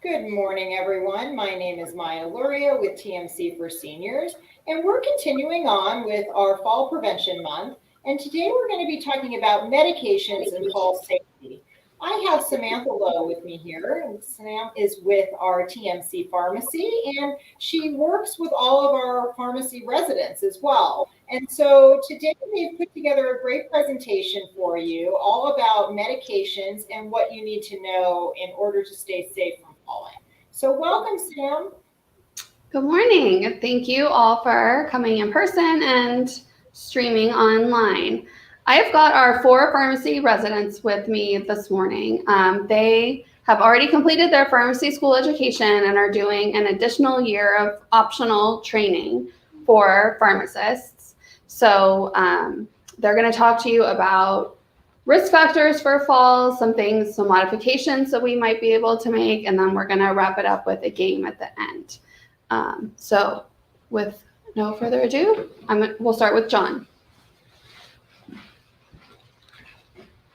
Good morning, everyone. My name is Maya Luria with TMC for Seniors, and we're continuing on with our Fall Prevention Month. And today we're going to be talking about medications and fall safety. I have Samantha Lowe with me here, and Sam is with our TMC Pharmacy, and she works with all of our pharmacy residents as well. And so today we've put together a great presentation for you all about medications and what you need to know in order to stay safe from falling. So welcome, Sam. Good morning. Thank you all for coming in person and streaming online. I have got our 4 pharmacy residents with me this morning. They have already completed their pharmacy school education and are doing an additional year of optional training for pharmacists. So they're going to talk to you about risk factors for falls, some modifications that we might be able to make, and then we're going to wrap it up with a game at the end. So with no further ado, we'll start with John.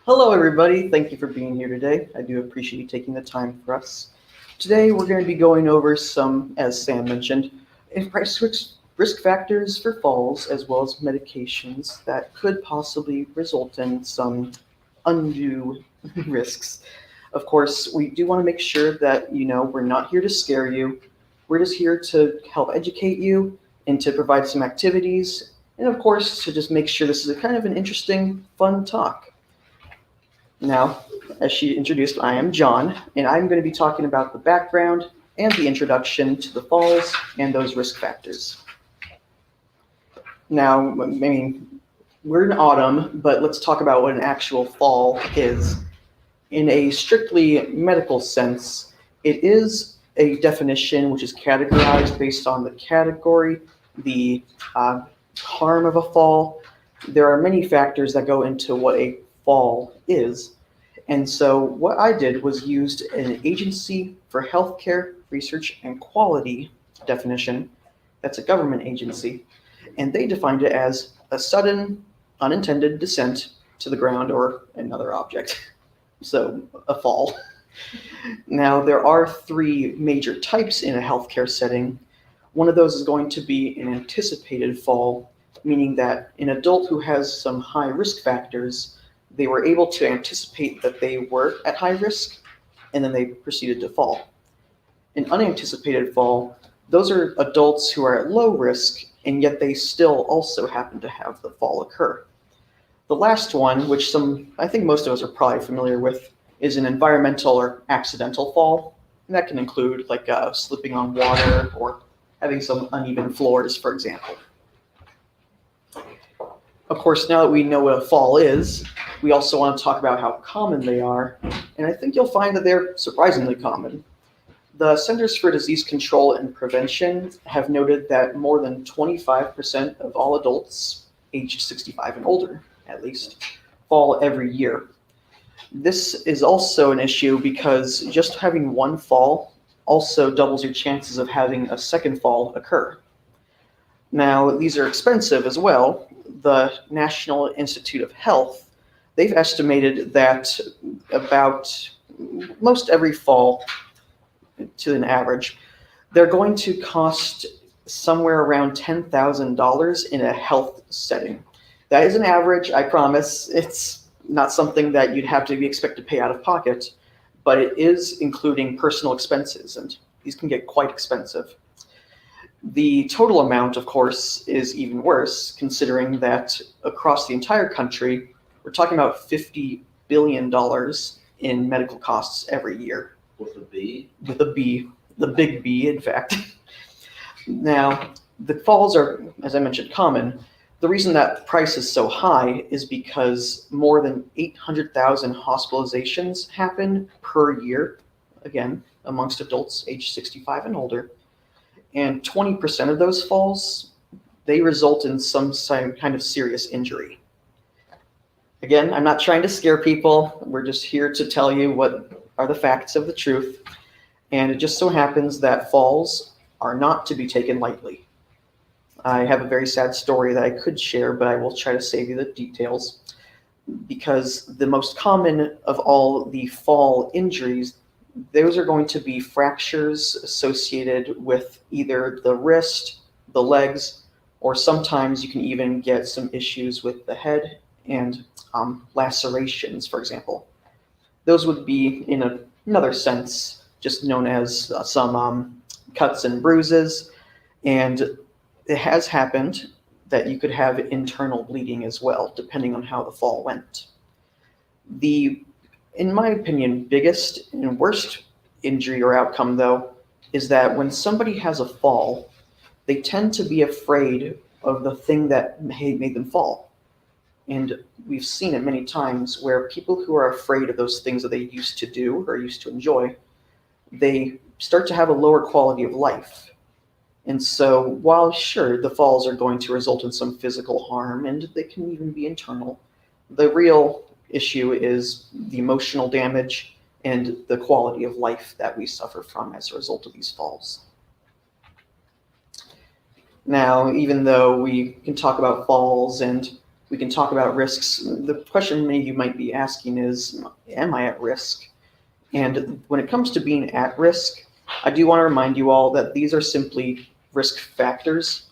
Hello, everybody. Thank you for being here today. I do appreciate you taking the time for us. Today, we're going to be going over some, as Sam mentioned, risk factors for falls, as well as medications that could possibly result in some undue risks. Of course, we do want to make sure that we're not here to scare you. We're just here to help educate you and to provide some activities, and of course, to just make sure this is a kind of an interesting, fun talk. Now, as she introduced, I am John, and I'm going to be talking about the background and the introduction to the falls and those risk factors. Now, we're in autumn, but let's talk about what an actual fall is. In a strictly medical sense, it is a definition which is categorized based on the category, the harm of a fall. There are many factors that go into what a fall is. And so what I did was used an Agency for Healthcare Research and Quality definition. That's a government agency. And they defined it as a sudden, unintended descent to the ground or another object. So a fall. Now, there are 3 major types in a healthcare setting. One of those is going to be an anticipated fall, meaning that an adult who has some high risk factors, they were able to anticipate that they were at high risk, and then they proceeded to fall. An unanticipated fall, those are adults who are at low risk, and yet they still also happen to have the fall occur. The last one, which I think most of us are probably familiar with, is an environmental or accidental fall. And that can include slipping on water or having some uneven floors, for example. Of course, now that we know what a fall is, we also want to talk about how common they are. And I think you'll find that they're surprisingly common. The Centers for Disease Control and Prevention have noted that more than 25% of all adults aged 65 and older, at least, fall every year. This is also an issue because just having one fall also doubles your chances of having a second fall occur. Now, these are expensive as well. The National Institute of Health, they've estimated that about most every fall, to an average, they're going to cost somewhere around $10,000 in a health setting. That is an average, I promise. It's not something that you'd have to expect to pay out of pocket, but it is including personal expenses, and these can get quite expensive. The total amount, of course, is even worse, considering that across the entire country, we're talking about $50 billion in medical costs every year. With a B? With a B, the big B, in fact. Now, the falls are, as I mentioned, common. The reason that price is so high is because more than 800,000 hospitalizations happen per year, again, amongst adults aged 65 and older. And 20% of those falls, they result in some kind of serious injury. Again, I'm not trying to scare people. We're just here to tell you what are the facts of the truth. And it just so happens that falls are not to be taken lightly. I have a very sad story that I could share, but I will try to save you the details, because the most common of all the fall injuries those are going to be fractures associated with either the wrist, the legs, or sometimes you can even get some issues with the head and lacerations, for example. Those would be, in another sense, just known as some cuts and bruises. And it has happened that you could have internal bleeding as well, depending on how the fall went. The, in my opinion, biggest and worst injury or outcome, though, is that when somebody has a fall, they tend to be afraid of the thing that made them fall. And we've seen it many times where people who are afraid of those things that they used to do or used to enjoy, they start to have a lower quality of life. And so while sure, the falls are going to result in some physical harm and they can even be internal, the real issue is the emotional damage and the quality of life that we suffer from as a result of these falls. Now, even though we can talk about falls and we can talk about risks, the question many of you might be asking is, am I at risk? And when it comes to being at risk, I do want to remind you all that these are simply risk factors.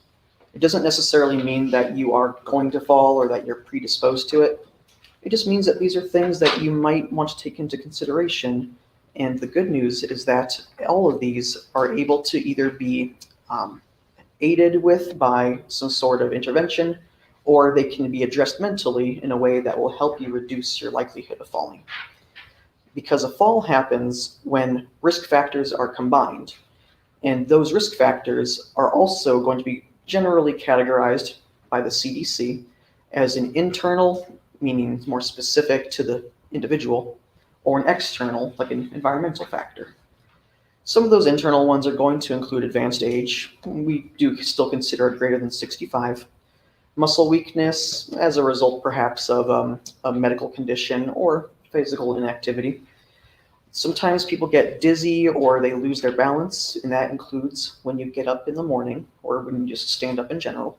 It doesn't necessarily mean that you are going to fall or that you're predisposed to it. It just means that these are things that you might want to take into consideration. And the good news is that all of these are able to either be aided with by some sort of intervention, or they can be addressed mentally in a way that will help you reduce your likelihood of falling. Because a fall happens when risk factors are combined, and those risk factors are also going to be generally categorized by the CDC as an internal, meaning more specific to the individual, or an external, like an environmental factor. Some of those internal ones are going to include advanced age. We do still consider it greater than 65. Muscle weakness as a result perhaps of a medical condition or physical inactivity. Sometimes people get dizzy or they lose their balance, and that includes when you get up in the morning or when you just stand up in general.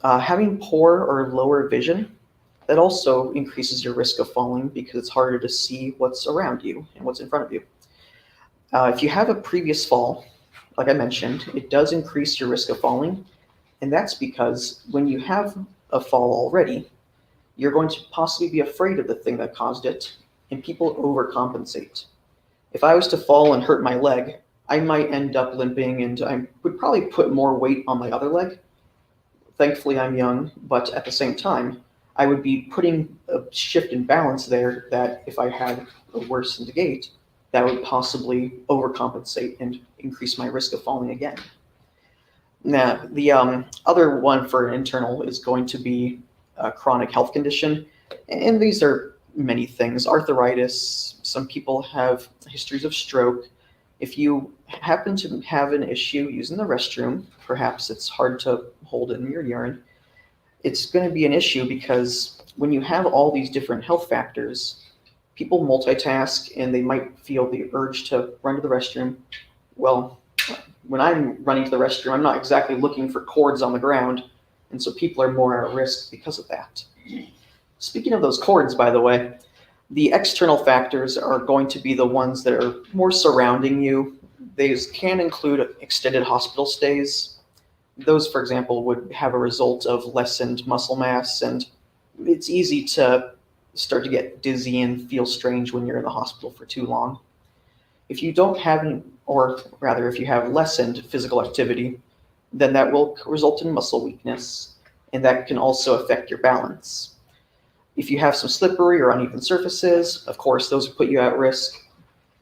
Having poor or lower vision, that also increases your risk of falling because it's harder to see what's around you and what's in front of you. If you have a previous fall, like I mentioned, it does increase your risk of falling, and that's because when you have a fall already, you're going to possibly be afraid of the thing that caused it, and people overcompensate. If I was to fall and hurt my leg, I might end up limping and I would probably put more weight on my other leg. Thankfully, I'm young, but at the same time, I would be putting a shift in balance there that if I had a worsened gait, that would possibly overcompensate and increase my risk of falling again. Now, the other one for internal is going to be a chronic health condition, and these are many things. Arthritis, some people have histories of stroke. If you happen to have an issue using the restroom, perhaps it's hard to hold in your urine, it's going to be an issue because when you have all these different health factors, people multitask and they might feel the urge to run to the restroom. Well, when I'm running to the restroom, I'm not exactly looking for cords on the ground, and so people are more at risk because of that. Speaking of those cords, by the way, the external factors are going to be the ones that are more surrounding you. These can include extended hospital stays. Those, for example, would have a result of lessened muscle mass, and it's easy to start to get dizzy and feel strange when you're in the hospital for too long. If you don't have any, or rather if you have lessened physical activity, then that will result in muscle weakness, and that can also affect your balance. If you have some slippery or uneven surfaces, of course, those put you at risk.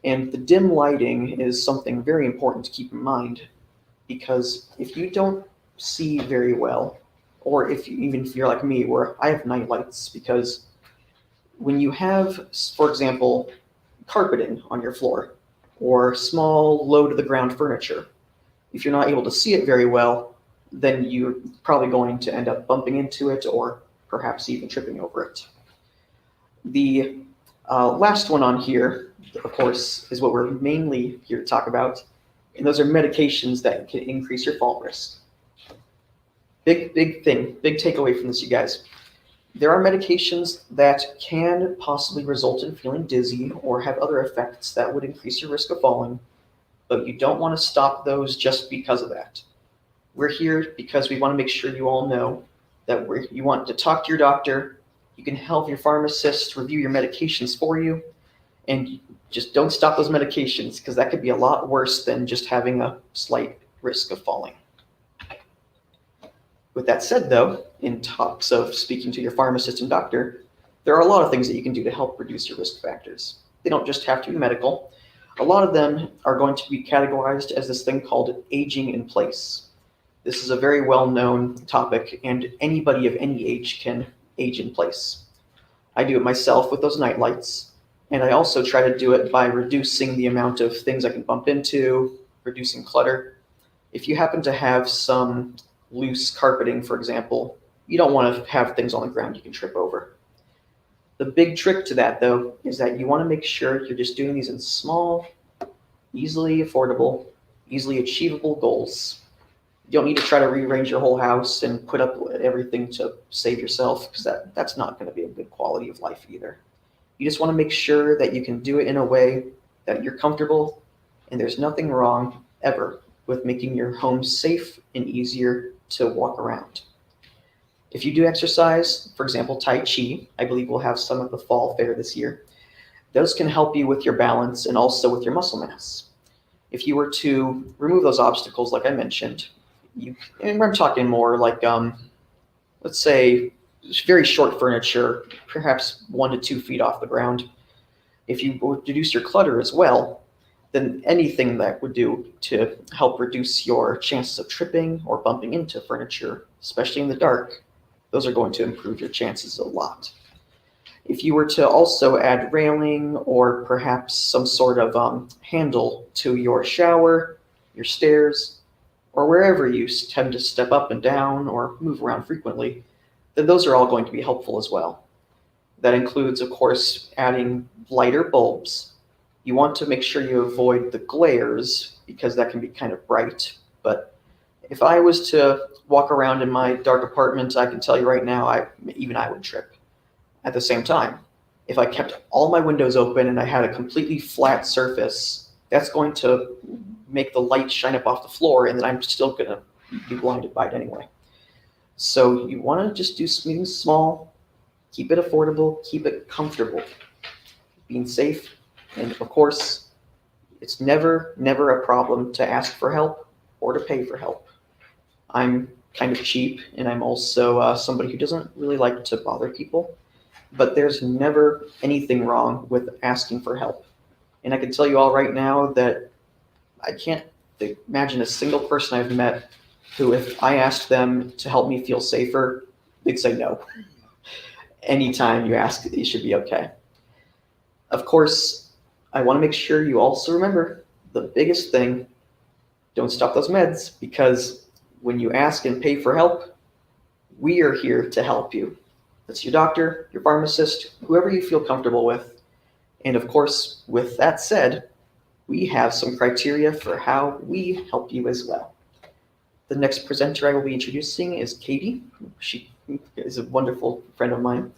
And the dim lighting is something very important to keep in mind, because if you don't see very well, or even if you're like me, where I have night lights, because when you have, for example, carpeting on your floor, or small low-to-the-ground furniture, if you're not able to see it very well, then you're probably going to end up bumping into it or perhaps even tripping over it. The last one on here, of course, is what we're mainly here to talk about, and those are medications that can increase your fall risk. Big thing, big takeaway from this, you guys. There are medications that can possibly result in feeling dizzy or have other effects that would increase your risk of falling, but you don't want to stop those just because of that. We're here because we want to make sure you all know that you want to talk to your doctor. You can help your pharmacist review your medications for you, and just don't stop those medications because that could be a lot worse than just having a slight risk of falling. With that said, though, in talks of speaking to your pharmacist and doctor, there are a lot of things that you can do to help reduce your risk factors. They don't just have to be medical. A lot of them are going to be categorized as this thing called aging in place. This is a very well-known topic, and anybody of any age can age in place. I do it myself with those night lights, and I also try to do it by reducing the amount of things I can bump into, reducing clutter. If you happen to have some loose carpeting, for example, you don't want to have things on the ground you can trip over. The big trick to that, though, is that you want to make sure you're just doing these in small, easily affordable, easily achievable goals. You don't need to try to rearrange your whole house and put up everything to save yourself, because that's not going to be a good quality of life either. You just want to make sure that you can do it in a way that you're comfortable, and there's nothing wrong ever with making your home safe and easier to walk around. If you do exercise, for example, Tai Chi, I believe we'll have some at the fall fair this year. Those can help you with your balance and also with your muscle mass. If you were to remove those obstacles, like I mentioned, and I'm talking more like, let's say, very short furniture, perhaps 1 to 2 feet off the ground. If you reduce your clutter as well, then anything that would do to help reduce your chances of tripping or bumping into furniture, especially in the dark, those are going to improve your chances a lot. If you were to also add railing or perhaps some sort of handle to your shower, your stairs, or wherever you tend to step up and down or move around frequently, then those are all going to be helpful as well. That includes, of course, adding lighter bulbs. You want to make sure you avoid the glares because that can be kind of bright. But if I was to walk around in my dark apartment, I can tell you right now, even I would trip. At the same time, if I kept all my windows open and I had a completely flat surface, that's going to make the light shine up off the floor, and then I'm still going to be blinded by it anyway. So you want to just do something small, keep it affordable, keep it comfortable, being safe. And of course, it's never a problem to ask for help or to pay for help. I'm kind of cheap, and I'm also somebody who doesn't really like to bother people, but there's never anything wrong with asking for help. And I can tell you all right now that I can't imagine a single person I've met who, if I asked them to help me feel safer, they'd say no. Anytime you ask, it should be okay. Of course, I want to make sure you also remember the biggest thing: don't stop those meds, because when you ask and pay for help, we are here to help you. That's your doctor, your pharmacist, whoever you feel comfortable with. And of course, with that said, we have some criteria for how we help you as well. The next presenter I will be introducing is Katie. She is a wonderful friend of mine,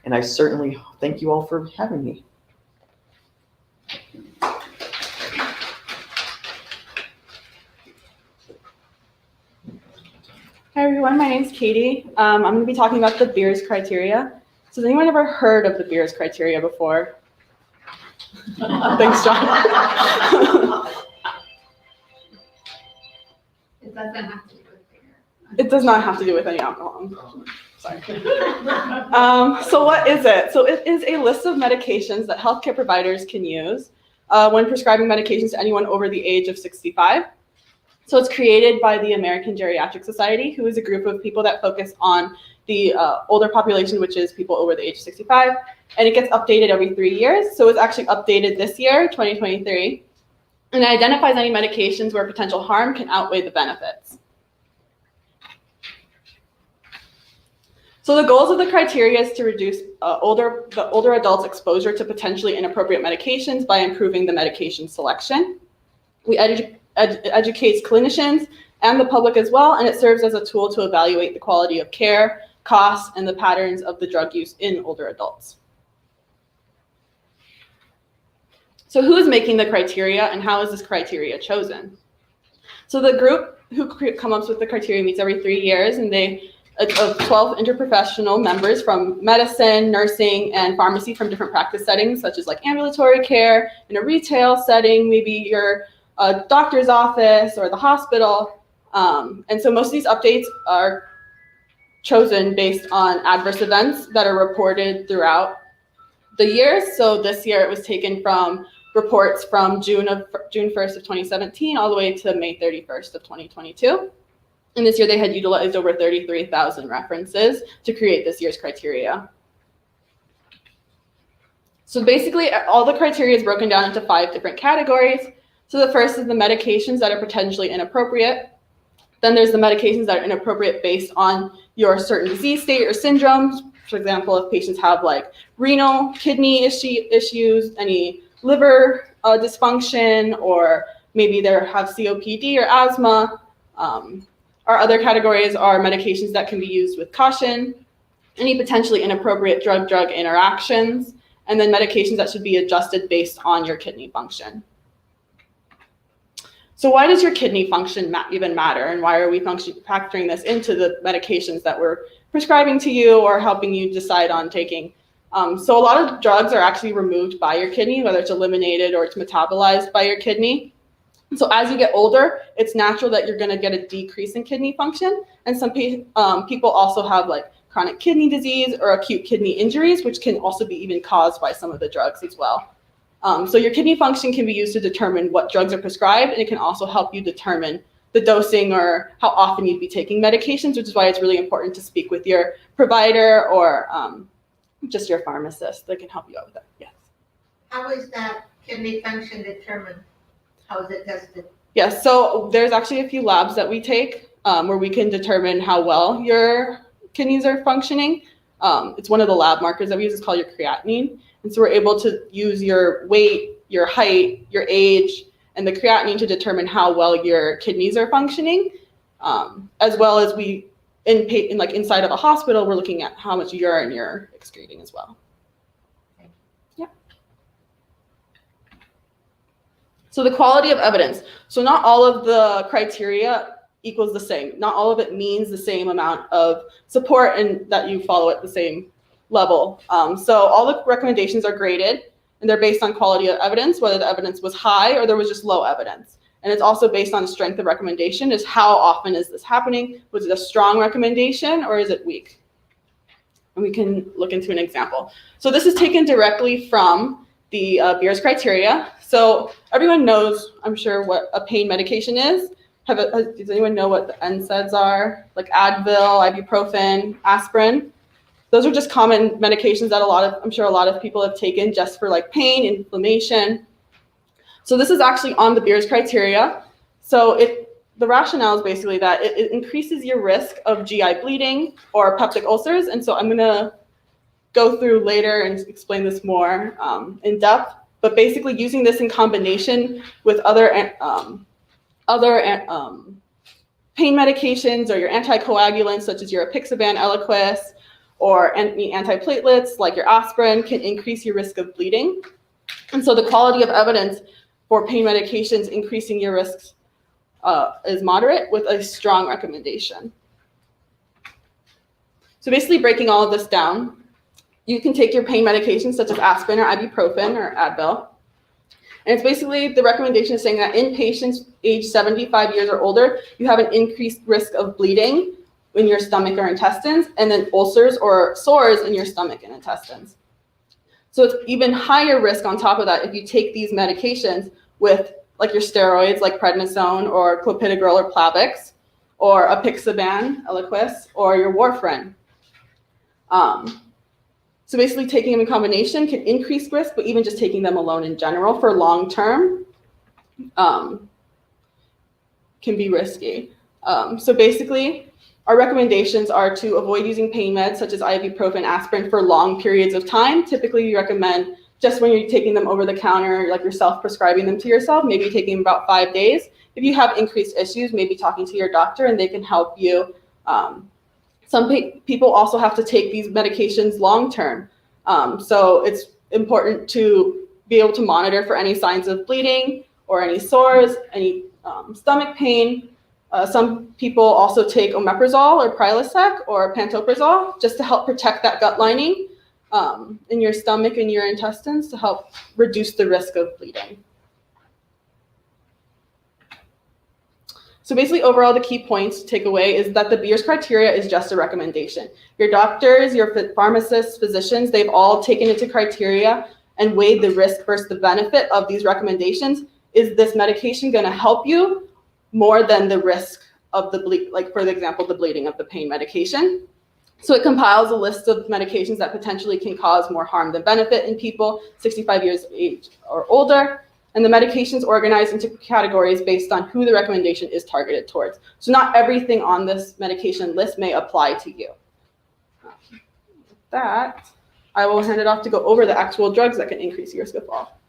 and I certainly thank you all for having me. Hi everyone, my name is Katie. I'm going to be talking about the Beers criteria. So has anyone ever heard of the Beers criteria before? Thanks, John. It doesn't have to do with beer. It does not have to do with any alcohol. Sorry. So what is it? So it is a list of medications that healthcare providers can use when prescribing medications to anyone over the age of 65. So it's created by the American Geriatric Society, who is a group of people that focus on the older population, which is people over the age of 65, and it gets updated every 3 years. So it's actually updated this year, 2023, and it identifies any medications where potential harm can outweigh the benefits. So the goals of the criteria is to reduce the older adults' exposure to potentially inappropriate medications by improving the medication selection. We educates clinicians and the public as well, and it serves as a tool to evaluate the quality of care, costs, and the patterns of the drug use in older adults. So who is making the criteria and how is this criteria chosen? So the group who come up with the criteria meets every 3 years, and they of 12 interprofessional members from medicine, nursing, and pharmacy from different practice settings, such as like ambulatory care, in a retail setting, maybe your doctor's office or the hospital. And so most of these updates are chosen based on adverse events that are reported throughout the year. So this year it was taken from reports from June 1st of 2017 all the way to May 31st of 2022. And this year they had utilized over 33,000 references to create this year's criteria. So basically all the criteria is broken down into 5 different categories. So the first is the medications that are potentially inappropriate. Then there's the medications that are inappropriate based on your certain disease state or syndromes. For example, if patients have like renal, kidney issues, any liver dysfunction, or maybe they have COPD or asthma. Our other categories are medications that can be used with caution, any potentially inappropriate drug-drug interactions, and then medications that should be adjusted based on your kidney function. So why does your kidney function even matter, and why are we factoring this into the medications that we're prescribing to you or helping you decide on taking? So a lot of drugs are actually removed by your kidney, whether it's eliminated or it's metabolized by your kidney. So as you get older, it's natural that you're going to get a decrease in kidney function. And some people also have like chronic kidney disease or acute kidney injuries, which can also be even caused by some of the drugs as well. So your kidney function can be used to determine what drugs are prescribed, and it can also help you determine the dosing or how often you'd be taking medications, which is why it's really important to speak with your provider or just your pharmacist that can help you out with that. Yes. How is that kidney function determined? How is it tested? Yes, so there's actually a few labs that we take where we can determine how well your kidneys are functioning. It's one of the lab markers that we use. It's called your creatinine. And so we're able to use your weight, your height, your age, and the creatinine to determine how well your kidneys are functioning, as well as inside of a hospital, we're looking at how much urine you're excreting as well. Yeah. So the quality of evidence. So not all of the criteria equals the same. Not all of it means the same amount of support and that you follow at the same level. So all the recommendations are graded, and they're based on quality of evidence, whether the evidence was high or there was just low evidence. And it's also based on the strength of recommendation, is how often is this happening? Was it a strong recommendation or is it weak? And we can look into an example. So this is taken directly from the Beers criteria. So everyone knows, I'm sure, what a pain medication is. Does anyone know what the NSAIDs are? Like Advil, ibuprofen, aspirin. Those are just common medications that I'm sure a lot of people have taken just for like pain, inflammation. So this is actually on the Beers criteria. So the rationale is basically that it increases your risk of GI bleeding or peptic ulcers. And so I'm going to go through later and explain this more in depth. But basically using this in combination with other pain medications or your anticoagulants, such as your apixaban, Eliquis, or antiplatelets like your aspirin, can increase your risk of bleeding. And so the quality of evidence for pain medications increasing your risks is moderate with a strong recommendation. So basically breaking all of this down, you can take your pain medications such as aspirin or ibuprofen or Advil. And it's basically the recommendation is saying that in patients age 75 years or older, you have an increased risk of bleeding in your stomach or intestines, and then ulcers or sores in your stomach and intestines. So it's even higher risk on top of that if you take these medications with like your steroids like prednisone or clopidogrel or Plavix, or apixaban, Eliquis, or your warfarin. So basically taking them in combination can increase risk, but even just taking them alone in general for long term can be risky. So basically, our recommendations are to avoid using pain meds such as ibuprofen, aspirin for long periods of time. Typically, we recommend just when you're taking them over the counter, like you're self-prescribing them to yourself, maybe taking them about 5 days. If you have increased issues, maybe talking to your doctor and they can help you Some people also have to take these medications long term. So it's important to be able to monitor for any signs of bleeding or any sores, any stomach pain. Some people also take omeprazole or Prilosec or pantoprazole just to help protect that gut lining in your stomach and your intestines to help reduce the risk of bleeding. So basically, overall, the key points to take away is that the Beers criteria is just a recommendation. Your doctors, your pharmacists, physicians, they've all taken into criteria and weighed the risk versus the benefit of these recommendations. Is this medication going to help you more than the risk of the bleed, like for example, the bleeding of the pain medication? So it compiles a list of medications that potentially can cause more harm than benefit in people 65 years of age or older. And the medications organized into categories based on who the recommendation is targeted towards. So not everything on this medication list may apply to you. With that, I will hand it off to go over the actual drugs that can increase your risk of fall.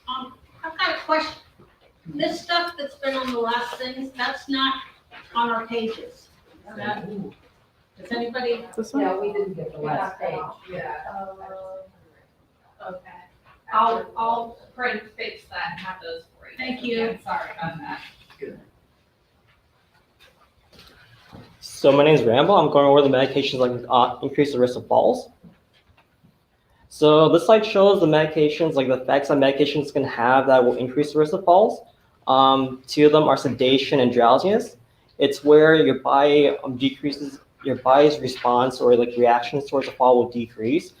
I've got a question. This stuff that's been on the last things, that's not on our pages. Does anybody? This one? Yeah, we didn't get the last page. Yeah. Okay. I'll print fix that and have those for you. Thank you. Yeah, sorry about that. So my name is Rambo. I'm going over the medications like increase the risk of falls. So this slide shows the medications, like the effects that medications can have that will increase the risk of falls. Two of them are sedation and drowsiness. It's where your body decreases, your body's response or like reactions towards a fall will decrease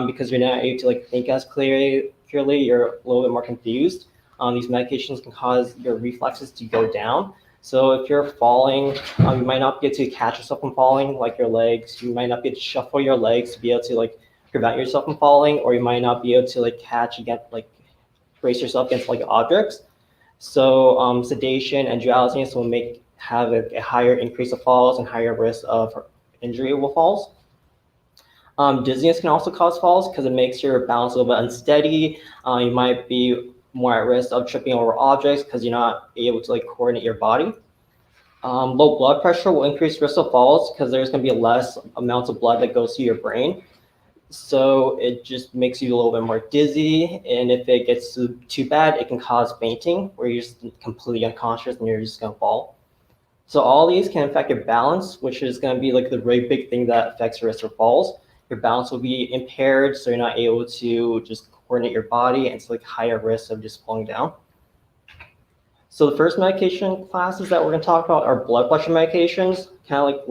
because you're not able to like think as clearly, you're a little bit more confused. These medications can cause your reflexes to go down. So if you're falling, you might not be able to catch yourself from falling, like your legs. You might not be able to shuffle your legs to be able to like prevent yourself from falling, or you might not be able to like catch against, like brace yourself against like objects. So sedation and drowsiness will have a higher increase of falls and higher risk of injury with falls. Dizziness can also cause falls because it makes your balance a little bit unsteady. You might be more at risk of tripping over objects because you're not able to like coordinate your body. Low blood pressure will increase risk of falls because there's going to be less amounts of blood that goes to your brain. So it just makes you a little bit more dizzy. And if it gets too bad, it can cause fainting where you're just completely unconscious and you're just going to fall. So all these can affect your balance, which is going to be like the really big thing that affects your risk of falls. Your balance will be impaired, so you're not able to just coordinate your body, and it's like higher risk of just falling down. So the first medication classes that we're going to talk about are blood pressure medications, kind of like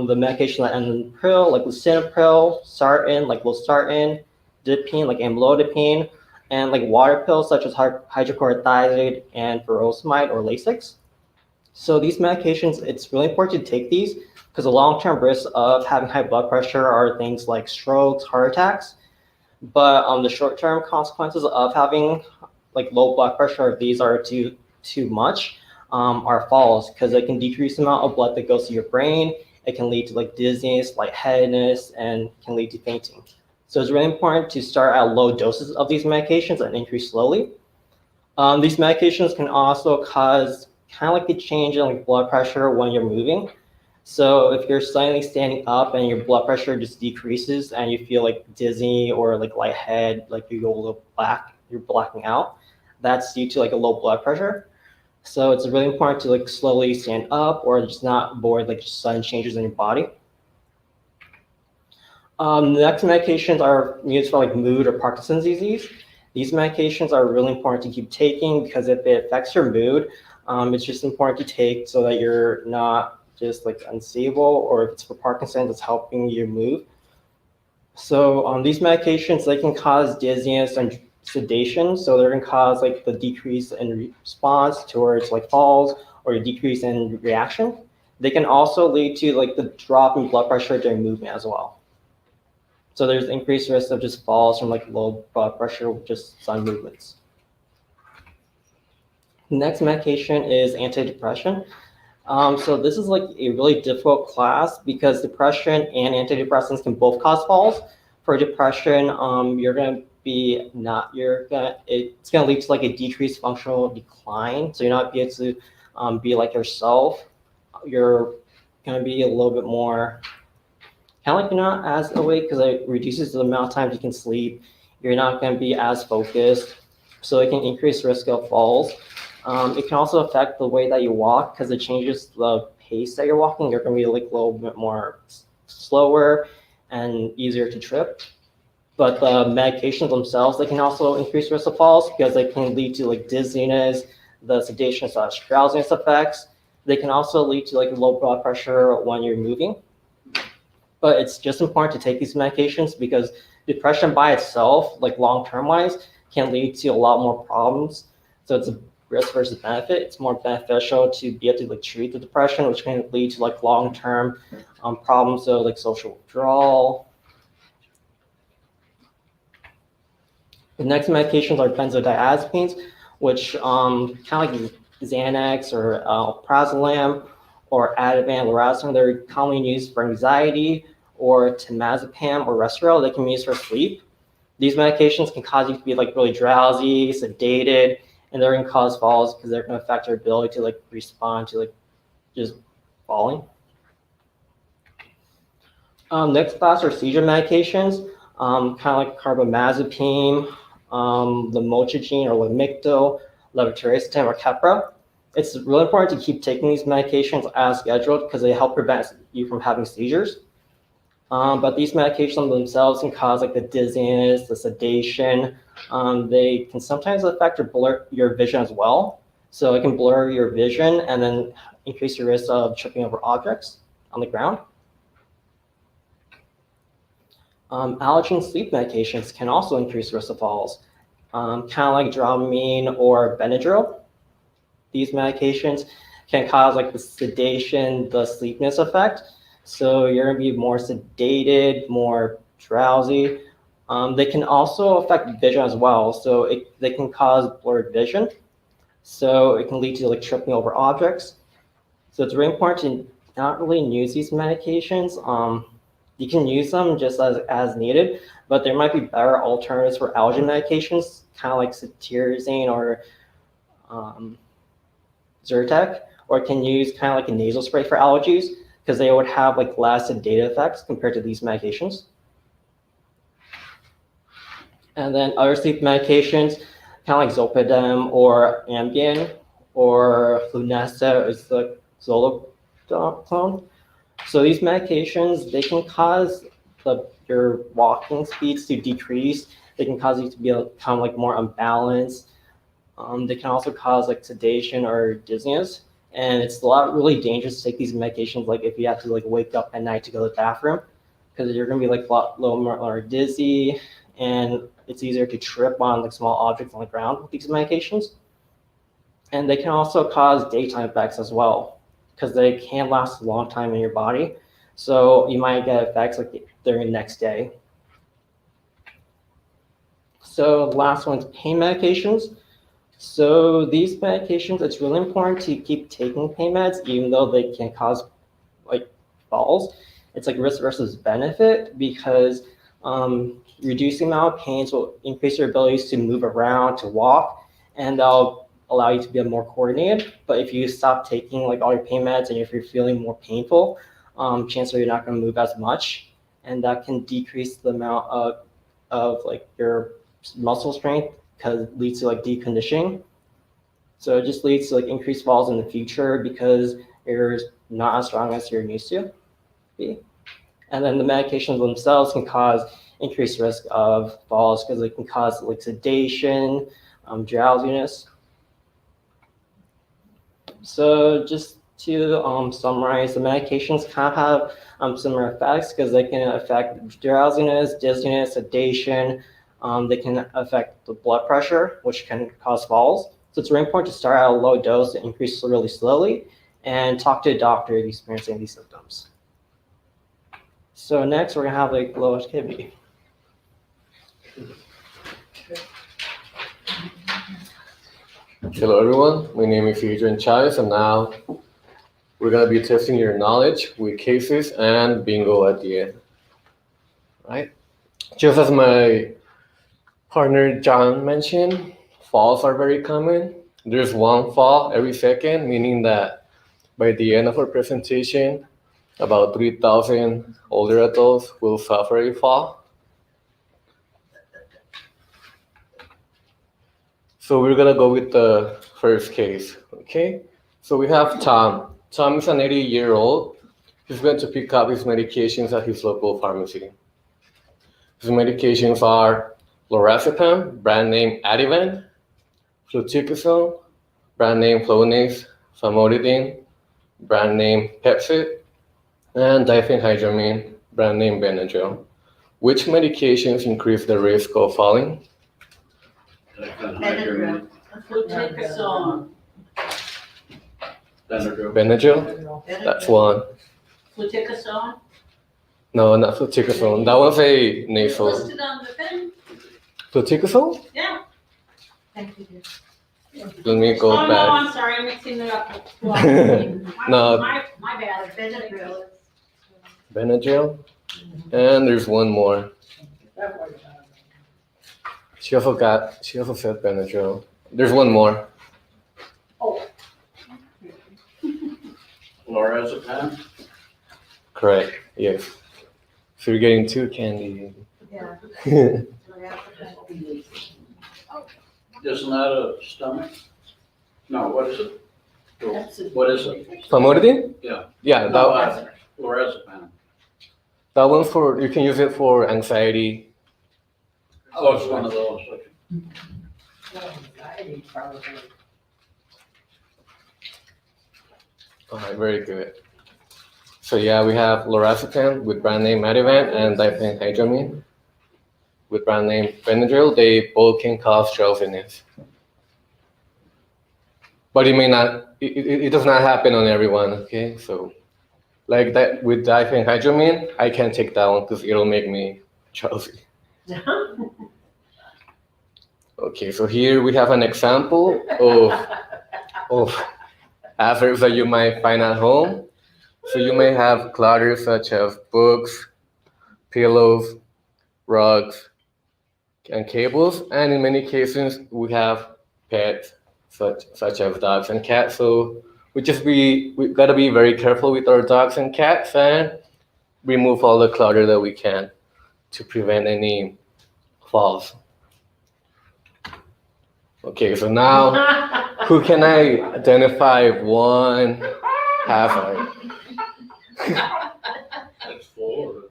the medication that end in pril, like lisinopril, sartan, like losartan, dipine, like amlodipine, and like water pills such as hydrochlorothiazide and furosemide or Lasix. So these medications, it's really important to take these because the long-term risks of having high blood pressure are things like strokes, heart attacks. But the short-term consequences of having like low blood pressure, if these are too much, are falls because it can decrease the amount of blood that goes to your brain. It can lead to like dizziness, lightheadedness, and can lead to fainting. So it's really important to start at low doses of these medications and increase slowly. These medications can also cause kind of like a change in like blood pressure when you're moving. So if you're suddenly standing up and your blood pressure just decreases and you feel like dizzy or like lightheaded, like you go a little black, you're blacking out, that's due to like a low blood pressure. So it's really important to like slowly stand up or just not avoid like sudden changes in your body. The next medications are used for like mood or Parkinson's disease. These medications are really important to keep taking because if it affects your mood, it's just important to take so that you're not just like unstable, or if it's for Parkinson's, it's helping you move. So these medications, they can cause dizziness and sedation. So they're going to cause like the decrease in response towards like falls or a decrease in reaction. They can also lead to like the drop in blood pressure during movement as well. So there's increased risk of just falls from like low blood pressure with just sudden movements. The next medication is antidepressant. So this is like a really difficult class because depression and antidepressants can both cause falls. For depression, it's gonna lead to like a decreased functional decline. So you're not be able to be like yourself. Your going to be a little bit more, kind of like you're not as awake because it reduces the amount of time you can sleep. You're not going to be as focused, so it can increase risk of falls. It can also affect the way that you walk because it changes the pace that you're walking. You're going to be like a little bit more slower and easier to trip. But the medications themselves, they can also increase risk of falls because they can lead to like dizziness, the sedation / drowsiness effects. They can also lead to like low blood pressure when you're moving. But it's just important to take these medications because depression by itself, like long-term wise, can lead to a lot more problems. So it's a risk versus benefit. It's more beneficial to be able to like treat the depression, which can lead to like long-term problems, so like social withdrawal. The next medications are benzodiazepines, which kind of like Xanax or alprazolam or Ativan, lorazepam. They're commonly used for anxiety, or temazepam or Restoril. They can be used for sleep. These medications can cause you to be like really drowsy, sedated, and they're going to cause falls because they're going to affect your ability to like respond to like just falling. Next class are seizure medications, kind of like carbamazepine, lamotrigine or Lamictal, levetiracetam or Keppra. It's really important to keep taking these medications as scheduled because they help prevent you from having seizures. But these medications themselves can cause like the dizziness, the sedation. They can sometimes affect your vision as well. So it can blur your vision and then increase your risk of tripping over objects on the ground. Allergen sleep medications can also increase risk of falls, kind of like Dramamine or Benadryl. These medications can cause like the sedation, the sleepiness effect. So you're going to be more sedated, more drowsy. They can also affect vision as well. So they can cause blurred vision. So it can lead to like tripping over objects. So it's really important to not really use these medications. You can use them just as needed, but there might be better alternatives for allergen medications, kind of like cetirizine or Zyrtec, or can use kind of like a nasal spray for allergies because they would have like less sedative effects compared to these medications. And then other sleep medications, kind of like Zolpidem or Ambien or Lunesta is the Zolpidem. So these medications, they can cause your walking speeds to decrease. They can cause you to become like more unbalanced. They can also cause like sedation or dizziness. And it's really dangerous to take these medications like if you have to like wake up at night to go to the bathroom because you're going to be like a little more dizzy, and it's easier to trip on like small objects on the ground with these medications. And they can also cause daytime effects as well because they can last a long time in your body. So you might get effects like during the next day. So the last one's pain medications. So these medications, it's really important to keep taking pain meds, even though they can cause like falls. It's like risk versus benefit because reducing the amount of pains will increase your abilities to move around, to walk, and they'll allow you to be more coordinated. But if you stop taking like all your pain meds and if you're feeling more painful, chances are you're not going to move as much, and that can decrease the amount of like your muscle strength because it leads to like deconditioning. So it just leads to like increased falls in the future because you're not as strong as you're used to be. And then the medications themselves can cause increased risk of falls because they can cause like sedation, drowsiness. So just to summarize, the medications kind of have similar effects because they can affect drowsiness, dizziness, sedation. They can affect the blood pressure, which can cause falls. So it's really important to start at a low dose and increase really slowly and talk to a doctor if you're experiencing these symptoms. So next we're gonna have like low activity. Hello everyone, my name is Adrian Chavez, and now we're going to be testing your knowledge with cases and bingo at the end. Right? Just as my partner John mentioned, falls are very common. There's one fall every second, meaning that by the end of our presentation, about 3,000 older adults will suffer a fall. So we're gonna go with the first case, okay? So we have Tom. Tom is an 80-year-old. He's going to pick up his medications at his local pharmacy. His medications are lorazepam, brand name Ativan, fluticasone, brand name Flonase, famotidine, brand name Pepcid, and diphenhydramine, brand name Benadryl. Which medications increase the risk of falling? Benadryl. Fluticasone. Benadryl? That's one. Fluticasone. No, not fluticasone. That one's a It's nasal. listed on the thing. Fluticasone? Yeah. Thank you. Let me go Oh, no, back. I'm sorry, I'm mixing it up. No. My bad. Benadryl. Benadryl. And there's one more. She also said Benadryl. There's one more. Lorazepam? Correct. Yes. So you're getting two candy. Yeah. Isn't that a stomach? No, what is it? What is it? Famotidine? Yeah. Yeah, No, that lorazepam. one's for, you can use it for anxiety. Oh, it's one of those. All right, very good. So yeah, we have lorazepam with brand name Ativan and diphenhydramine with brand name Benadryl. They both can cause drowsiness. But it may not, it does not happen on everyone, okay? So like that with diphenhydramine, I can't take that one because it'll make me drowsy. Okay, so here we have an example of hazards that you might find at home. So you may have clutter such as books, pillows, rugs, and cables. And in many cases, we have pets such as dogs and cats. So we gotta be very careful with our dogs and cats and remove all the clutter that we can to prevent any falls. Okay, so now who can I identify one hazard? That's four.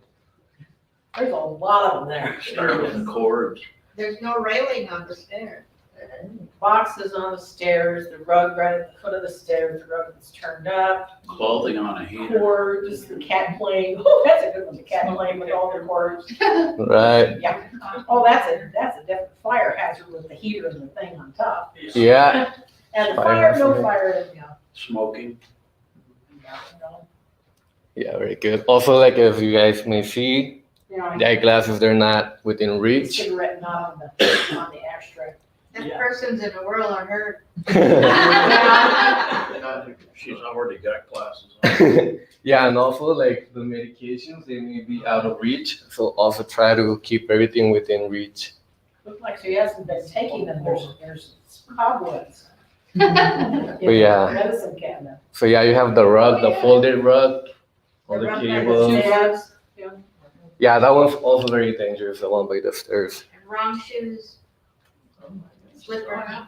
There's a lot of them there. Start with the cords. There's no railing on the stairs. Boxes on the stairs, the rug right at the foot of the stairs, the rug that's turned up, Clothing on a heater. cords, the cat playing. Oh, that's a good one, the cat playing with all the cords. Right? Yeah. Oh, that's a definite fire hazard with the heater and the thing on top. Yeah. And the Fire fire, no hazard. fire, yeah. Smoking. No. Yeah, very good. Also, like as you guys may see, You know, the eyeglasses, they're not within reach. cigarette not on the ashtray. That person's in a world of hurt. She's already got glasses on. Yeah, and also like the medications, they may be out of reach. So also try to keep everything within reach. Looks like she hasn't been taking them. There's cobwebs. But yeah, Medicine cabinet. so yeah, you have the rug, the folded rug, all the The rug cables. Tabs. Yeah, that one's also very dangerous, the one by the stairs. And wrong shoes. Slipper.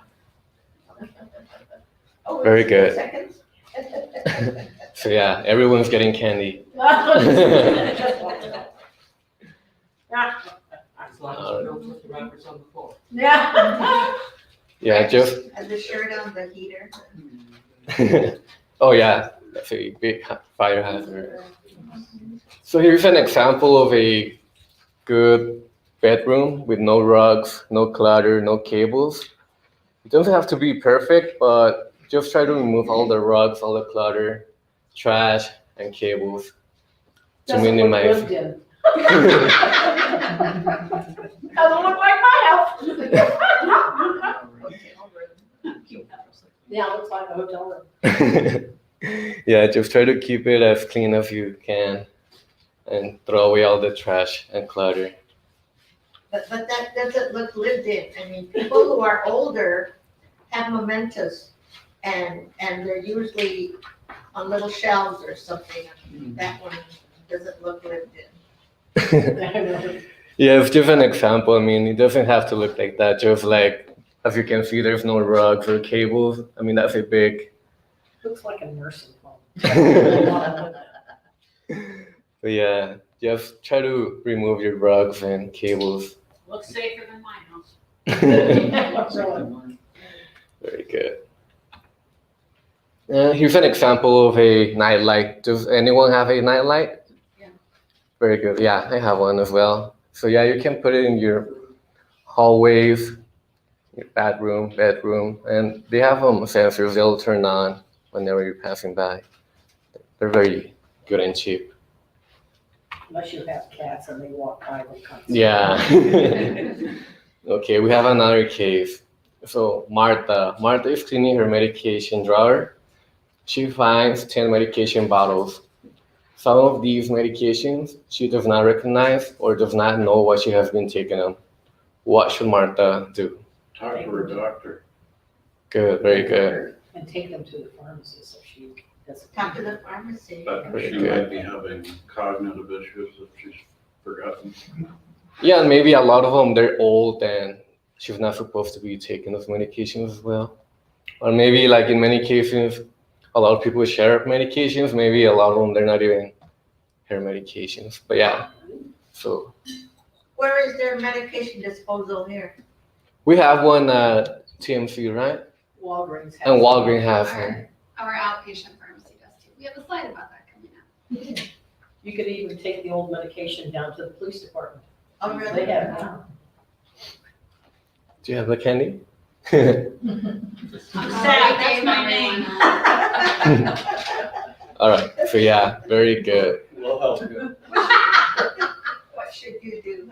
Oh, Very good. Seconds. So yeah, everyone's getting candy. Yeah. Yeah, just, And the shirt on the heater. oh yeah, that's a big fire hazard. So here's an example of a good bedroom with no rugs, no clutter, no cables. It doesn't have to be perfect, but just try to remove all the rugs, all the clutter, trash, and cables to Doesn't look minimize. lived in. Doesn't look like my house. Yeah, it looks like a hotel room. Yeah, just try to keep it as clean as you can and throw away all the trash and clutter. But that doesn't look lived in. I mean, people who are older have mementos and they're usually on little shelves or something. That one doesn't look lived in. Yeah, it's just an example. I mean, it doesn't have to look like that. Just like, as you can see, there's no rugs or cables. I mean, that's a big. Looks like a nursing home. But yeah, just try to remove your rugs and cables. Looks safer than my house. Very good. Here's an example of a nightlight. Does anyone have a nightlight? Yeah. Very good. Yeah, I have one as well. So yeah, you can put it in your hallways, your bedroom, and they have sensors. They'll turn on whenever you're passing by. They're very good and cheap. Unless you have cats and they walk by with constantly. Yeah. Okay, we have another case. So Martha is cleaning her medication drawer. She finds 10 medication bottles. Some of these medications she does not recognize or does not know what she has been taking them. What should Martha do? Talk to her doctor. Good, very good. And take them to the pharmacy so she doesn't. Talk to the pharmacy. But Very she good. might be having cognitive issues if she's forgotten. Yeah, and maybe a lot of them, they're old and she's not supposed to be taking those medications as well. Or maybe like in many cases, a lot of people share medications. Maybe a lot of them, they're not even her medications. But yeah, so Where is their medication disposal here? we have one at TMC, right? Walgreens. has And it. Walgreens has one. Our outpatient pharmacy does too. We have a slide about that coming up. You could even take the old medication down to the police department. Oh, They really? have it now. Do you have the candy? I'm sad, that's my name. All right. So yeah, very good. We'll help you. What should you do?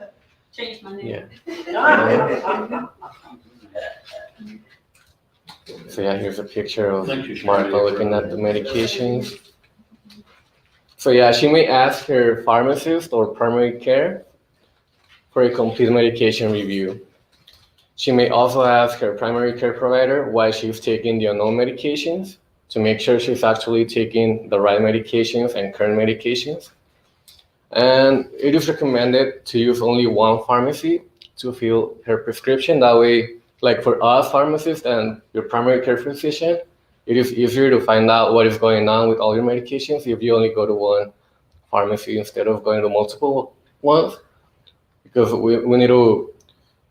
Change my name. Yeah. So yeah, here's a picture of Thank you, Shirley. Martha looking at the medications. So yeah, she may ask her pharmacist or primary care for a complete medication review. She may also ask her primary care provider why she's taking the unknown medications to make sure she's actually taking the right medications and current medications. And it is recommended to use only one pharmacy to fill her prescription. That way, like for us pharmacists and your primary care physician, it is easier to find out what is going on with all your medications if you only go to one pharmacy instead of going to multiple ones. Because we need to,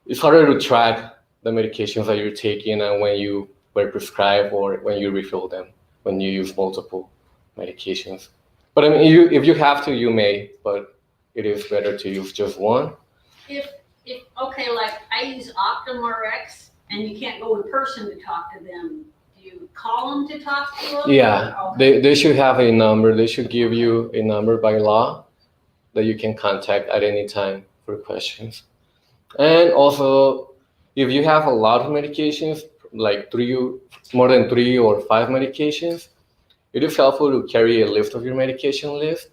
it's harder to track the medications that you're taking and when you were prescribed or when you refill them, when you use multiple medications. But I mean, if you have to, you may, but it is better to use just one. If, okay, like I use OptumRx and you can't go in person to talk to them, do you call them to talk to them? Yeah, Okay. they should have a number. They should give you a number by law that you can contact at any time for questions. And also, if you have a lot of medications, like more than 3 or 5 medications, it is helpful to carry a list of your medication list.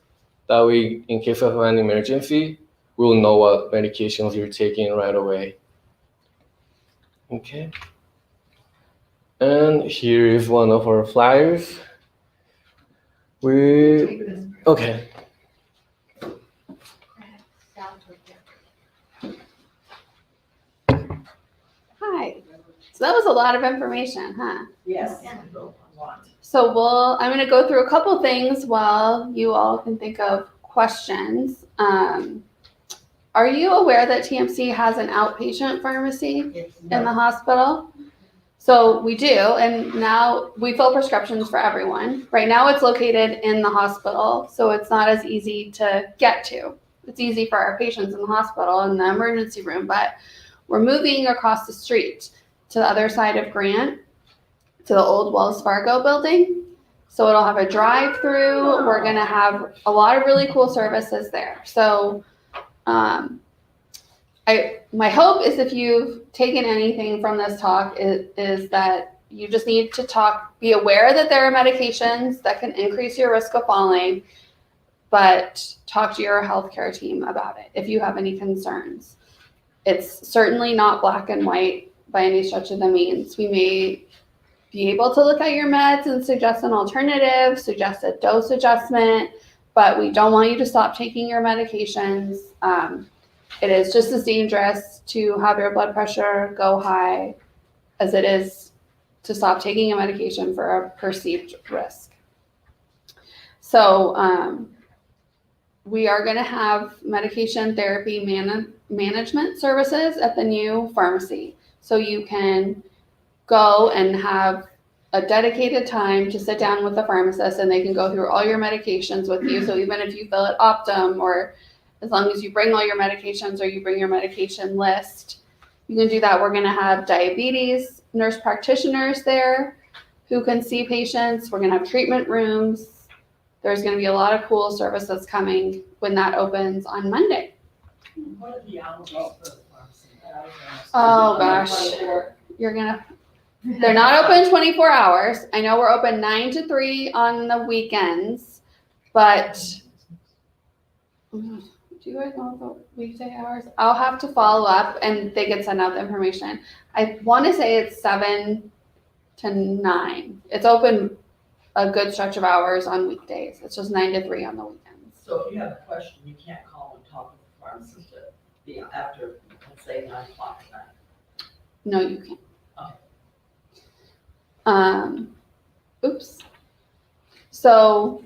That way, in case of an emergency, we'll know what medications you're taking right away. Okay. And here is one of our flyers. Okay. Hi. So that was a lot of information, huh? Yes. Yeah. A lot. So I'm going to go through a couple things while you all can think of questions. Are you aware that TMC has an outpatient pharmacy It's in the hospital? So we do, and now we fill prescriptions for everyone. Right now it's located in the hospital, so it's not as easy to get to. It's easy for our patients in the hospital in the emergency room, but we're moving across the street to the other side of Grant, to the old Wells Fargo building. So it'll have a drive-through. We're gonna have a lot of really cool services there. So my hope is if you've taken anything from this talk is that you just need to be aware that there are medications that can increase your risk of falling, but talk to your healthcare team about it if you have any concerns. It's certainly not black and white by any stretch of the means. We may be able to look at your meds and suggest an alternative, suggest a dose adjustment, but we don't want you to stop taking your medications. It is just as dangerous to have your blood pressure go high as it is to stop taking a medication for a perceived risk. So we are going to have medication therapy management services at the new pharmacy. So you can go and have a dedicated time to sit down with the pharmacist, and they can go through all your medications with you. So even if you fill at Optum, or as long as you bring all your medications or you bring your medication list, you can do that. We're going to have diabetes nurse practitioners there who can see patients. We're going to have treatment rooms. There's going to be a lot of cool services coming when that opens on Monday. What are the hours for the pharmacy? Oh gosh, they're not open 24 hours. I know we're open 9 to 3 on the weekends, but do you guys know the weekday hours? I'll have to follow up and they can send out the information. I want to say it's 7 to 9. It's open a good stretch of hours on weekdays. It's just 9 to 3 on the weekends. So if you have a question, you can't call and talk with the pharmacist after, let's say, 9 o'clock at night. No, you can't. Okay. Oops. So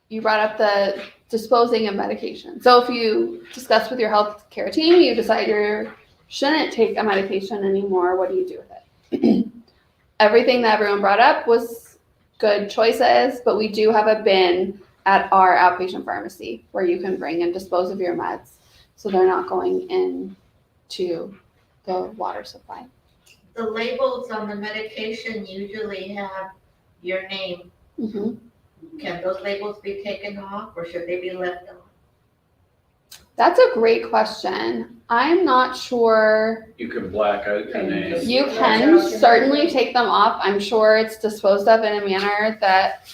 you brought up the disposing of medication. So if you discuss with your healthcare team, you decide you shouldn't take a medication anymore, what do you do with it? Everything that everyone brought up was good choices, but we do have a bin at our outpatient pharmacy where you can bring and dispose of your meds so they're not going into the water supply. The labels on the medication usually have your name. Mm-hmm. Can those labels be taken off or should they be left on? That's a great question. I'm not sure. You can black out your name. You can certainly take them off. I'm sure it's disposed of in a manner that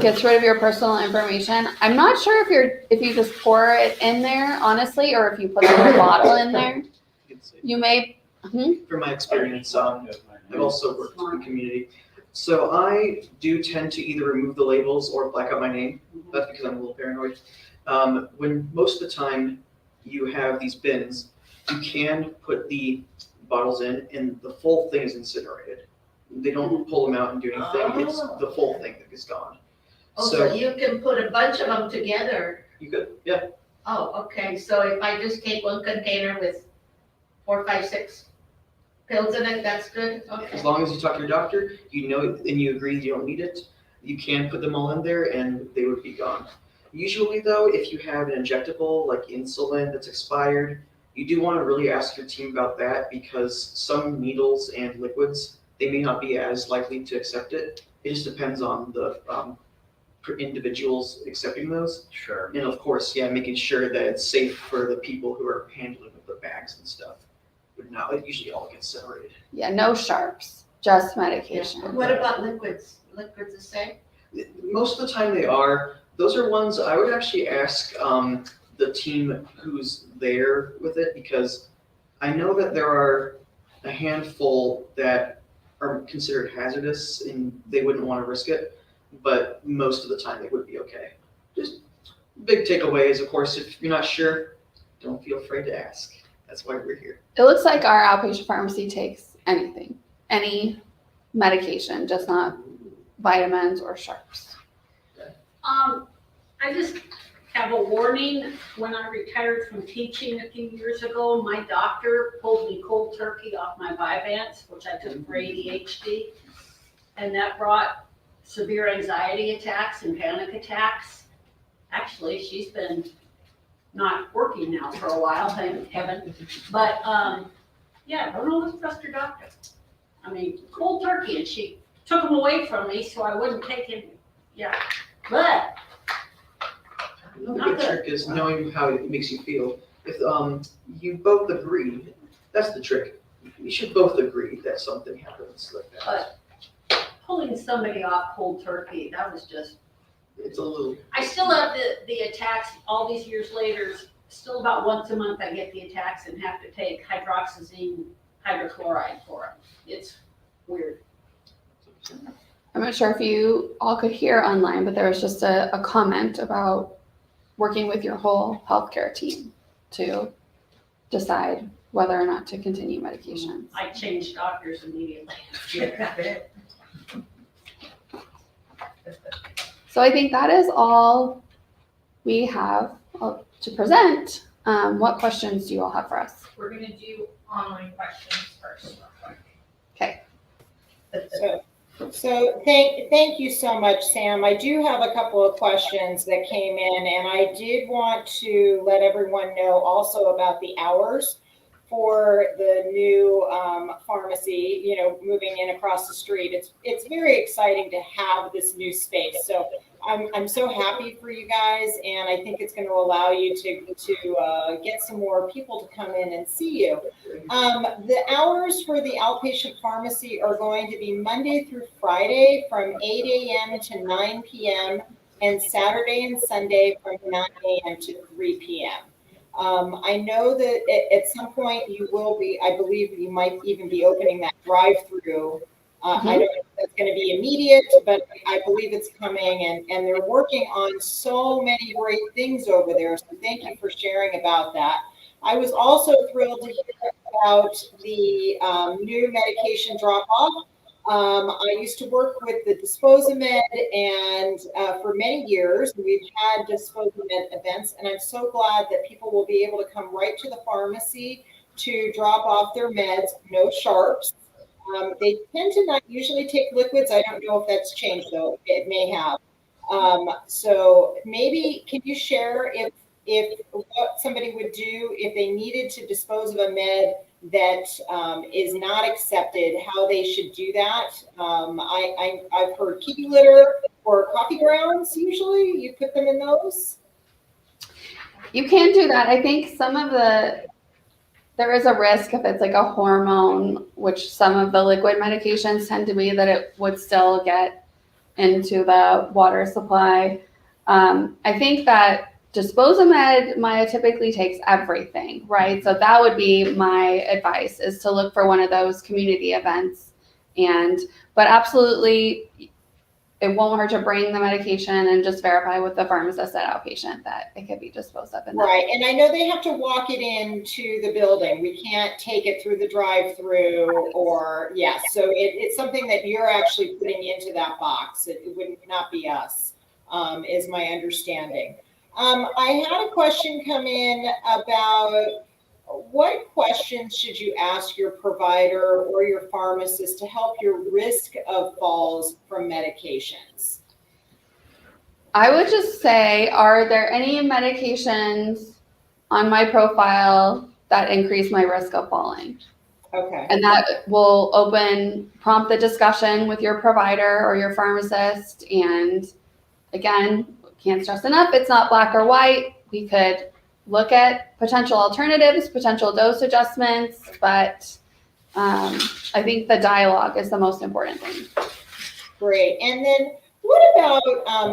gets rid of your personal information. I'm not sure if you just pour it in there, honestly, or if you put the bottle in there. You may. From my experience, I've also worked in the community. So I do tend to either remove the labels or black out my name. That's because I'm a little paranoid. When most of the time you have these bins, you can put the bottles in and the full thing is incinerated. They don't pull them out and do anything. It's the full thing that is gone. Oh, so you can put a bunch of them together. You could, yeah. Oh, okay, so if I just take one container with 4, 5, 6 pills in it, that's good? As Okay. long as you talk to your doctor, you know, and you agree you don't need it, you can put them all in there and they would be gone. Usually though, if you have an injectable like insulin that's expired, you do want to really ask your team about that because some needles and liquids, they may not be as likely to accept it. It just depends on the individuals accepting those. Sure. And of course, yeah, making sure that it's safe for the people who are handling the bags and stuff. But no, it usually all gets separated. Yeah, no sharps, just medication. What about liquids? Liquids the same? Most of the time they are. Those are ones I would actually ask the team who's there with it because I know that there are a handful that are considered hazardous and they wouldn't want to risk it, but most of the time they would be okay. Just big takeaway is, of course, if you're not sure, don't feel afraid to ask. That's why we're here. It looks like our outpatient pharmacy takes anything, any medication, just not vitamins or sharps. I just have a warning. When I retired from teaching a few years ago, my doctor pulled me cold turkey off my Vyvanse, which I took for ADHD. And that brought severe anxiety attacks and panic attacks. Actually, she's been not working now for a while, thank heaven. But, yeah, don't always trust your doctor. I mean, cold turkey, and she took them away from me so I wouldn't take him. Yeah, but Another good trick is knowing how it makes you feel. If you both agree, that's the trick. You should both agree that something happens like that. But pulling somebody off cold turkey, that was just, It's a little. I still have the attacks all these years later. Still about once a month I get the attacks and have to take hydroxyzine hydrochloride for them. It's Weird. I'm not sure if you all could hear online, but there was just a comment about working with your whole healthcare team to decide whether or not to continue medications. I changed doctors immediately. So I think that is all we have to present. What questions do you all have for us? We're gonna do online questions first. Okay. So thank you so much, Sam. I do have a couple of questions that came in, and I did want to let everyone know also about the hours for the new pharmacy, moving in across the street. It's very exciting to have this new space. So I'm so happy for you guys, and I think it's going to allow you to get some more people to come in and see you. The hours for the outpatient pharmacy are going to be Monday through Friday from 8 a.m. to 9 p.m. and Saturday and Sunday from 9 a.m. to 3 p.m. I know that at some point you will be, I believe you might even be opening that drive-through. I don't know if that's going to be immediate, but I believe it's coming, and they're working on so many great things over there. So thank you for sharing about that. I was also thrilled to hear about the new medication drop-off. I used to work with the Disposamed, and for many years we've had Disposamed events, and I'm so glad that people will be able to come right to the pharmacy to drop off their meds, no sharps. They tend to not usually take liquids. I don't know if that's changed though. It may have. So maybe can you share if what somebody would do if they needed to dispose of a med that is not accepted, how they should do that? I've heard kitty litter or coffee grounds. Usually, you put them in those. You can do that. I think there is a risk if it's like a hormone, which some of the liquid medications tend to be, that it would still get into the water supply. I think that Disposamed, Maya typically takes everything, right? So that would be my advice, is to look for one of those community events. But absolutely, it won't hurt to bring the medication and just verify with the pharmacist at outpatient that it could be disposed of. Right, and I know they have to walk it into the building. We can't take it through the drive-through or, yes. So it's something that you're actually putting into that box. It would not be us, is my understanding. I had a question come in about what questions should you ask your provider or your pharmacist to help your risk of falls from medications? I would just say, are there any medications on my profile that increase my risk of falling? Okay. And that will prompt the discussion with your provider or your pharmacist. And again, can't stress enough, it's not black or white. We could look at potential alternatives, potential dose adjustments, but I think the dialogue is the most important thing. Great. And then what about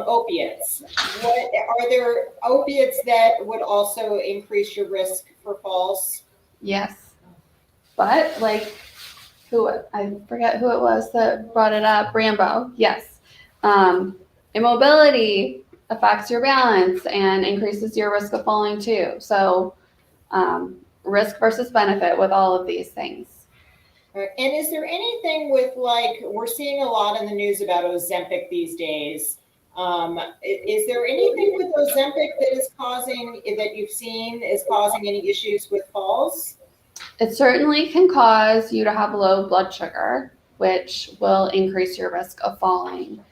opiates? Are there opiates that would also increase your risk for falls? Yes. But I forget who it was that brought it up, Rambo. Yes. Immobility affects your balance and increases your risk of falling too. So risk versus benefit with all of these things. And is there anything with, we're seeing a lot in the news about Ozempic these days. Is there anything with Ozempic that you've seen is causing any issues with falls? It certainly can cause you to have low blood sugar, which will increase your risk of falling.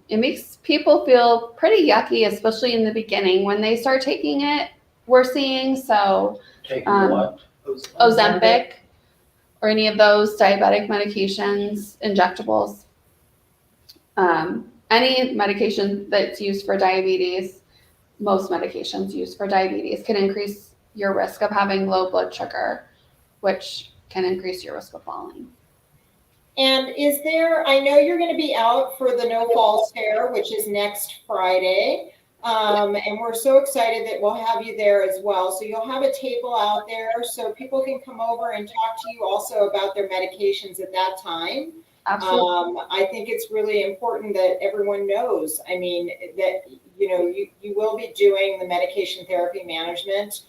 It makes people feel pretty yucky, especially in the beginning when they start taking it, we're seeing. So Taking what? Ozempic or any of those diabetic medications, injectables, any medication that's used for diabetes, most medications used for diabetes can increase your risk of having low blood sugar, which can increase your risk of falling. And I know you're going to be out for the No Falls Fair, which is next Friday. And we're so excited that we'll have you there as well. So you'll have a table out there so people can come over and talk to you also about their medications at that time. Absolutely. I think it's really important that everyone knows, I mean, that, you will be doing the medication therapy management.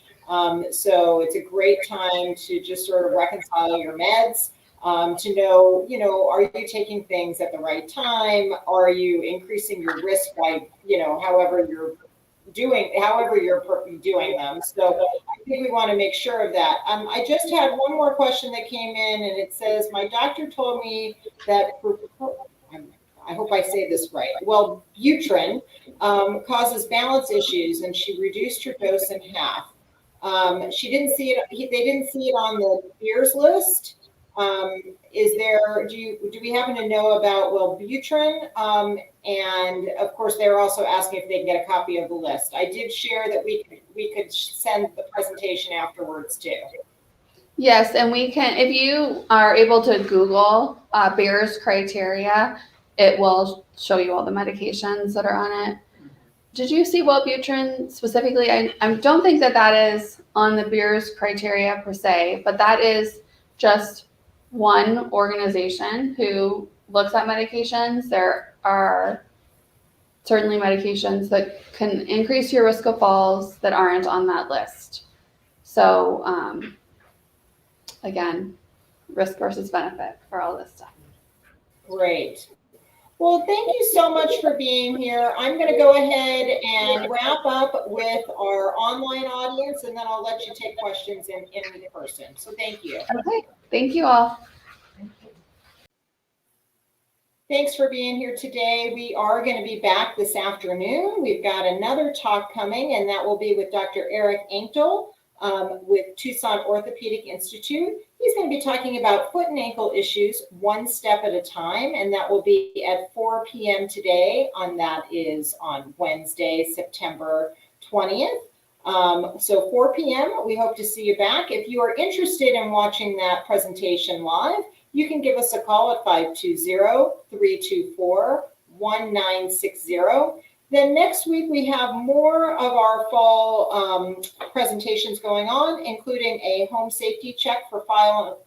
So it's a great time to just sort of reconcile your meds, to know, are you taking things at the right time? Are you increasing your risk by, however you're doing them? So I think we want to make sure of that. I just had one more question that came in, and it says, my doctor told me that I hope I say this right. Well, Butrin causes balance issues, and she reduced her dose in half. She didn't see it. They didn't see it on the beers list. Do we happen to know about Wellbutrin? And of course, they're also asking if they can get a copy of the list. I did share that we could send the presentation afterwards too. Yes, and we can, if you are able to Google Beer's criteria, it will show you all the medications that are on it. Did you see Wellbutrin specifically? I don't think that is on the Beer's criteria per se, but that is just one organization who looks at medications. There are certainly medications that can increase your risk of falls that aren't on that list. So, again, risk versus benefit for all this stuff. Great. Well, thank you so much for being here. I'm going to go ahead and wrap up with our online audience, and then I'll let you take questions in person. So thank you. Okay, thank you all. Thanks for being here today. We are going to be back this afternoon. We've got another talk coming, and that will be with Dr. Eric Anktel with Tucson Orthopedic Institute. He's going to be talking about foot and ankle issues one step at a time, and that will be at 4 p.m. today. That is on Wednesday, September 20th. So 4 p.m., we hope to see you back. If you are interested in watching that presentation live, you can give us a call at 520-324-1960. Then next week, we have more of our fall presentations going on, including a home safety check for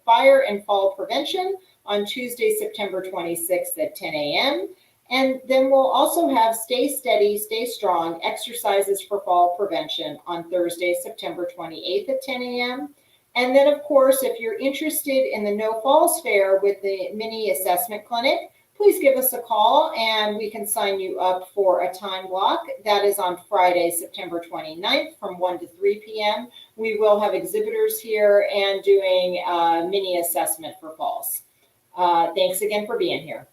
fire and fall prevention on Tuesday, September 26th at 10 a.m. And then we'll also have Stay Steady, Stay Strong exercises for fall prevention on Thursday, September 28th at 10 a.m. And then, of course, if you're interested in the No Falls Fair with the mini assessment clinic, please give us a call and we can sign you up for a time block. That is on Friday, September 29th from 1 to 3 p.m. We will have exhibitors here and doing a mini assessment for falls. Thanks again for being here.